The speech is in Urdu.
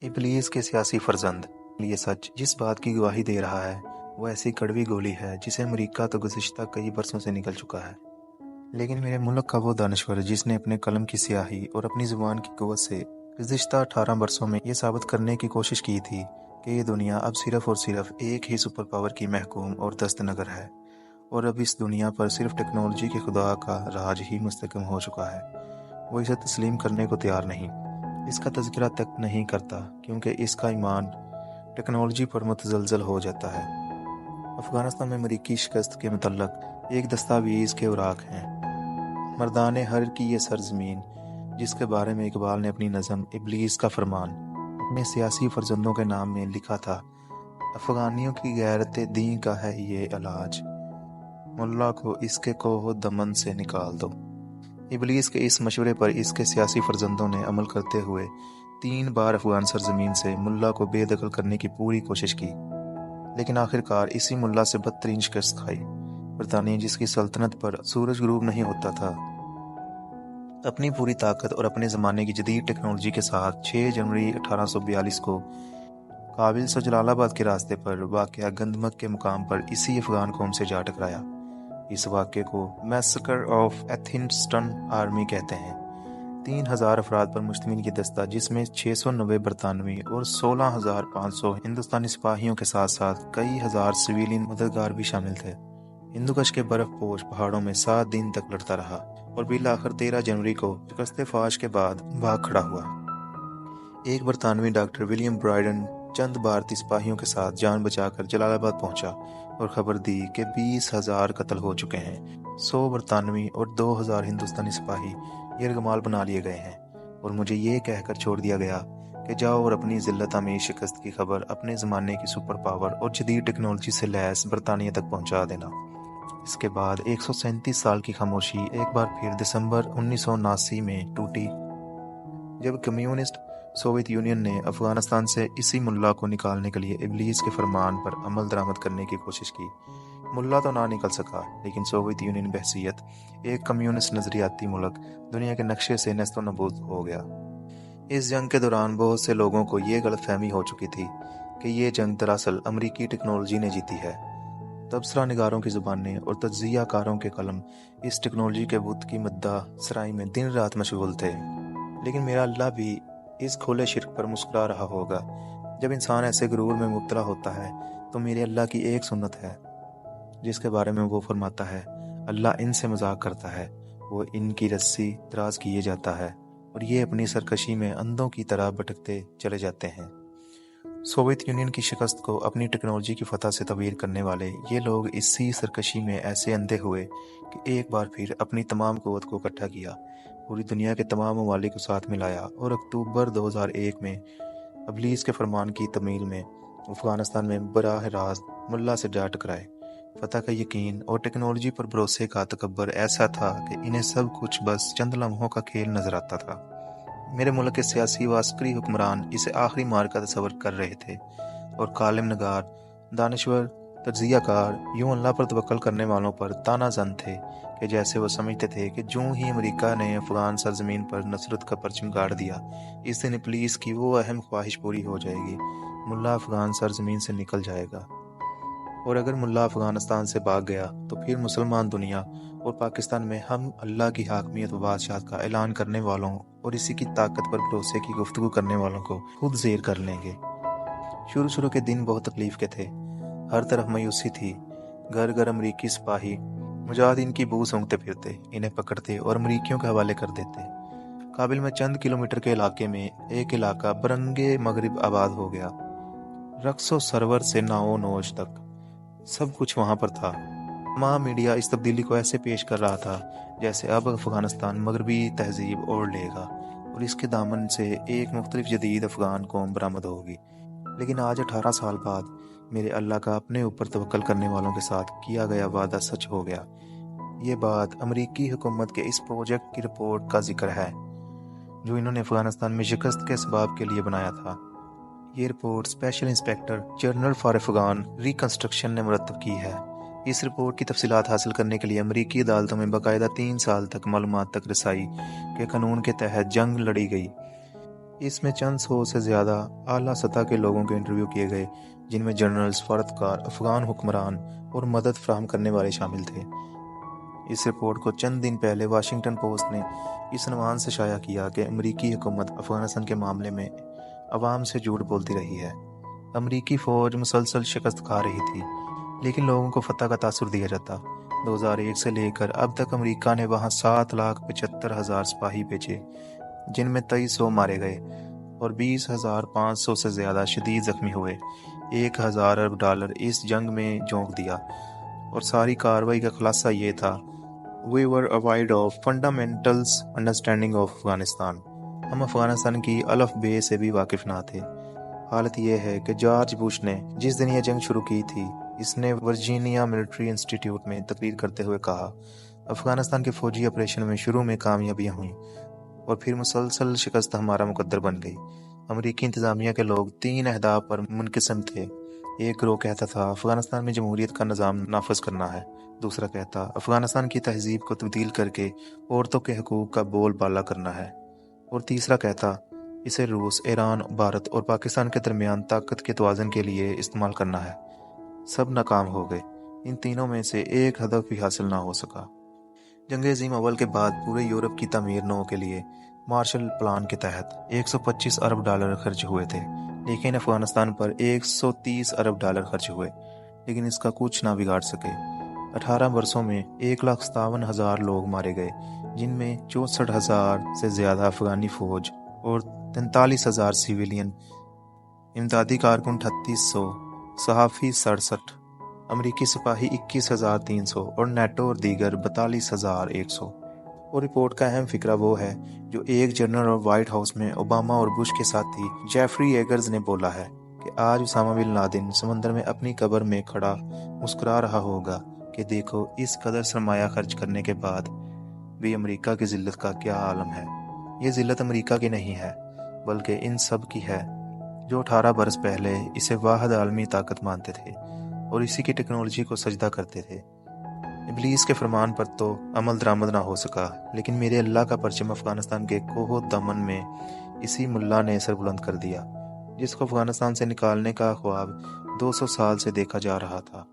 ابلیس کے سیاسی فرزند۔ یہ سچ جس بات کی گواہی دے رہا ہے وہ ایسی کڑوی گولی ہے جسے امریکہ تو گزشتہ کئی برسوں سے نکل چکا ہے، لیکن میرے ملک کا وہ دانشور جس نے اپنے قلم کی سیاہی اور اپنی زبان کی قوت سے گزشتہ 18 برسوں میں یہ ثابت کرنے کی کوشش کی تھی کہ یہ دنیا اب صرف اور صرف ایک ہی سپر پاور کی محکوم اور دست نگر ہے، اور اب اس دنیا پر صرف ٹیکنالوجی کے خدا کا راج ہی مستحکم ہو چکا ہے، وہ اسے تسلیم کرنے کو تیار نہیں، اس کا تذکرہ تک نہیں کرتا کیونکہ اس کا ایمان ٹیکنالوجی پر متزلزل ہو جاتا ہے۔ افغانستان میں امریکی شکست کے متعلق ایک دستاویز کے اوراق ہیں۔ مردان حر کی یہ سرزمین جس کے بارے میں اقبال نے اپنی نظم ابلیس کا فرمان اپنے سیاسی فرزندوں کے نام میں لکھا تھا، افغانیوں کی غیرت دین کا ہے یہ علاج، ملا کو اس کے کوہ دمن سے نکال دو۔ ابلیس کے اس مشورے پر اس کے سیاسی فرزندوں نے عمل کرتے ہوئے 3 بار افغان سرزمین سے ملا کو بے دخل کرنے کی پوری کوشش کی، لیکن آخرکار اسی ملا سے بدترین شکست کھائی۔ برطانیہ جس کی سلطنت پر سورج غروب نہیں ہوتا تھا، اپنی پوری طاقت اور اپنے زمانے کی جدید ٹیکنالوجی کے ساتھ 6 جنوری 1842 کو کابل سے جلال آباد کے راستے پر واقع گندمک کے مقام پر اسی افغان قوم سے جا ٹکرایا۔ اس واقعے کو میسکر آف ایتھنسٹن آرمی کہتے ہیں۔ 3000 افراد پر مشتمل یہ دستہ جس میں 690 برطانوی اور 16,500 ہندوستانی سپاہیوں کے ساتھ ساتھ کئی ہزار سویلین مددگار بھی شامل تھے، ہندوکش کے برف پوش پہاڑوں میں 7 دن تک لڑتا رہا اور بالآخر 13 جنوری کو شکست فاش کے بعد بھاگ کھڑا ہوا۔ ایک برطانوی ڈاکٹر ولیم برائڈن چند بھارتی سپاہیوں کے ساتھ جان بچا کر جلال آباد پہنچا اور خبر دی کہ 20,000 قتل ہو چکے ہیں، 100 برطانوی اور 2,000 ہندوستانی سپاہی یرغمال بنا لیے گئے ہیں، اور مجھے یہ کہہ کر چھوڑ دیا گیا کہ جاؤ اور اپنی ذلت آمیز شکست کی خبر اپنے زمانے کی سپر پاور اور جدید ٹیکنالوجی سے لیس برطانیہ تک پہنچا دینا۔ اس کے بعد 137 سال کی خاموشی ایک بار پھر دسمبر 1979 میں ٹوٹی جب کمیونسٹ سوویت یونین نے افغانستان سے اسی ملا کو نکالنے کے لیے ابلیس کے فرمان پر عمل درآمد کرنے کی کوشش کی۔ ملا تو نہ نکل سکا، لیکن سوویت یونین بحیثیت ایک کمیونسٹ نظریاتی ملک دنیا کے نقشے سے نیست و نابود ہو گیا۔ اس جنگ کے دوران بہت سے لوگوں کو یہ غلط فہمی ہو چکی تھی کہ یہ جنگ دراصل امریکی ٹیکنالوجی نے جیتی ہے۔ تبصرہ نگاروں کی زبانیں اور تجزیہ کاروں کے قلم اس ٹیکنالوجی کے بت کی مداح سرائی میں دن رات مشغول تھے، لیکن میرا اللہ بھی اس کھلے شرک پر مسکرا رہا ہوگا۔ جب انسان ایسے غرور میں مبتلا ہوتا ہے تو میرے اللہ کی ایک سنت ہے جس کے بارے میں وہ فرماتا ہے، اللہ ان سے مذاق کرتا ہے، وہ ان کی رسی دراز کیے جاتا ہے اور یہ اپنی سرکشی میں اندھوں کی طرح بھٹکتے چلے جاتے ہیں۔ سوویت یونین کی شکست کو اپنی ٹیکنالوجی کی فتح سے تعبیر کرنے والے یہ لوگ اسی سرکشی میں ایسے اندھے ہوئے کہ ایک بار پھر اپنی تمام قوت کو اکٹھا کیا، پوری دنیا کے تمام ممالک کو ساتھ ملایا اور اکتوبر 2001 میں ابلیس کے فرمان کی تکمیل میں افغانستان میں براہ راست ملا سے جا ٹکرائے۔ فتح کا یقین اور ٹیکنالوجی پر بھروسے کا تکبر ایسا تھا کہ انہیں سب کچھ بس چند لمحوں کا کھیل نظر آتا تھا۔ میرے ملک کے سیاسی و عسکری حکمران اسے آخری مار کا تصور کر رہے تھے، اور کالم نگار، دانشور، تجزیہ کار یوں اللہ پر توکل کرنے والوں پر تانا زن تھے کہ جیسے وہ سمجھتے تھے کہ جوں ہی امریکہ نے افغان سرزمین پر نصرت کا پرچم گاڑ دیا، اس دن ابلیس کی وہ اہم خواہش پوری ہو جائے گی، ملا افغان سرزمین سے نکل جائے گا۔ اور اگر ملا افغانستان سے بھاگ گیا تو پھر مسلمان دنیا اور پاکستان میں ہم اللہ کی حاکمیت و بادشاہت کا اعلان کرنے والوں اور اسی کی طاقت پر بھروسے کی گفتگو کرنے والوں کو خود زیر کر لیں گے۔ شروع کے دن بہت تکلیف کے تھے، ہر طرف مایوسی تھی، گھر گھر امریکی سپاہی مجاہدین کی بو سونگتے پھرتے، انہیں پکڑتے اور امریکیوں کے حوالے کر دیتے۔ کابل میں چند کلومیٹر کے علاقے میں ایک علاقہ برنگے مغرب آباد ہو گیا، رقص و سرور سے ناو نوش تک سب کچھ وہاں پر تھا۔ تمام میڈیا اس تبدیلی کو ایسے پیش کر رہا تھا جیسے اب افغانستان مغربی تہذیب اوڑھ لے گا اور اس کے دامن سے ایک مختلف جدید افغان قوم برآمد ہوگی۔ لیکن آج 18 سال بعد میرے اللہ کا اپنے اوپر توکل کرنے والوں کے ساتھ کیا گیا وعدہ سچ ہو گیا۔ یہ بات امریکی حکومت کے اس پروجیکٹ کی رپورٹ کا ذکر ہے جو انہوں نے افغانستان میں شکست کے اسباب کے لیے بنایا تھا۔ یہ report special inspector general for Afghan reconstruction نے مرتب کی ہے۔ اس رپورٹ کی تفصیلات حاصل کرنے کے لیے امریکی عدالتوں میں باقاعدہ 3 سال تک معلومات تک رسائی کے قانون کے تحت جنگ لڑی گئی۔ اس میں چند سو سے زیادہ اعلیٰ سطح کے لوگوں کے انٹرویو کیے گئے، جن میں جنرلز، فردکار، افغان حکمران اور مدد فراہم کرنے والے شامل تھے۔ اس رپورٹ کو چند دن پہلے واشنگٹن پوسٹ نے اس عنوان سے شائع کیا کہ امریکی حکومت افغانستان کے معاملے میں عوام سے جھوٹ بولتی رہی ہے۔ امریکی فوج مسلسل شکست کھا رہی تھی، لیکن لوگوں کو فتح کا تاثر دیا جاتا۔ 2001 سے لے کر اب تک امریکہ نے وہاں 7,75,000 سپاہی بھیجے، جن میں 2300 مارے گئے اور 20,500 سے زیادہ شدید زخمی ہوئے۔ 1,000 ارب ڈالر اس جنگ میں جھونک دیا، اور ساری کارروائی کا خلاصہ یہ تھا: We were void of fundamentals understanding of Afghanistan۔ ہم افغانستان کی الف بے سے بھی واقف نہ تھے۔ حالت یہ ہے کہ جارج بش نے جس دن یہ جنگ شروع کی تھی، اس نے ورجینیا ملٹری انسٹیٹیوٹ میں تقریر کرتے ہوئے کہا، افغانستان کے فوجی آپریشن میں شروع میں کامیابیاں ہوئیں اور پھر مسلسل شکست ہمارا مقدر بن گئی۔ امریکی انتظامیہ کے لوگ 3 اہداف پر منقسم تھے۔ ایک گروہ کہتا تھا افغانستان میں جمہوریت کا نظام نافذ کرنا ہے، دوسرا کہتا افغانستان کی تہذیب کو تبدیل کر کے عورتوں کے حقوق کا بول بالا کرنا ہے، اور تیسرا کہتا اسے روس، ایران، بھارت اور پاکستان کے درمیان طاقت کے توازن کے لیے استعمال کرنا ہے۔ سب ناکام ہو گئے، ان تینوں میں سے ایک ہدف بھی حاصل نہ ہو سکا۔ جنگ عظیم اول کے بعد پورے یورپ کی تعمیر نو کے لیے مارشل پلان کے تحت 125 ارب ڈالر خرچ ہوئے تھے، لیکن افغانستان پر 130 ارب ڈالر خرچ ہوئے، لیکن اس کا کچھ نہ بگاڑ سکے۔ 18 برسوں میں 1,57,000 لوگ مارے گئے، جن میں 64,000 سے زیادہ افغانی فوج اور 43,000 سیویلین، امدادی کارکن 3,800، صحافی 67، امریکی سپاہی 21,300 اور نیٹو اور دیگر 42,100۔ اور رپورٹ کا اہم فقرہ وہ ہے جو ایک جنرل اور وائٹ ہاؤس میں اوباما اور بش کے ساتھی جیفری ایگرز نے بولا ہے کہ آج اسامہ بن لادن سمندر میں اپنی قبر میں کھڑا مسکرا رہا ہوگا کہ دیکھو اس قدر سرمایہ خرچ کرنے کے بعد بھی امریکہ کی ذلت کا کیا عالم ہے۔ یہ ذلت امریکہ کی نہیں ہے، بلکہ ان سب کی ہے جو 18 برس پہلے اسے واحد عالمی طاقت مانتے تھے اور اسی کی ٹیکنالوجی کو سجدہ کرتے تھے۔ ابلیس کے فرمان پر تو عمل درآمد نہ ہو سکا، لیکن میرے اللہ کا پرچم افغانستان کے کوہ و دمن میں اسی ملا نے سر بلند کر دیا، جس کو افغانستان سے نکالنے کا خواب 200 سال سے دیکھا جا رہا تھا۔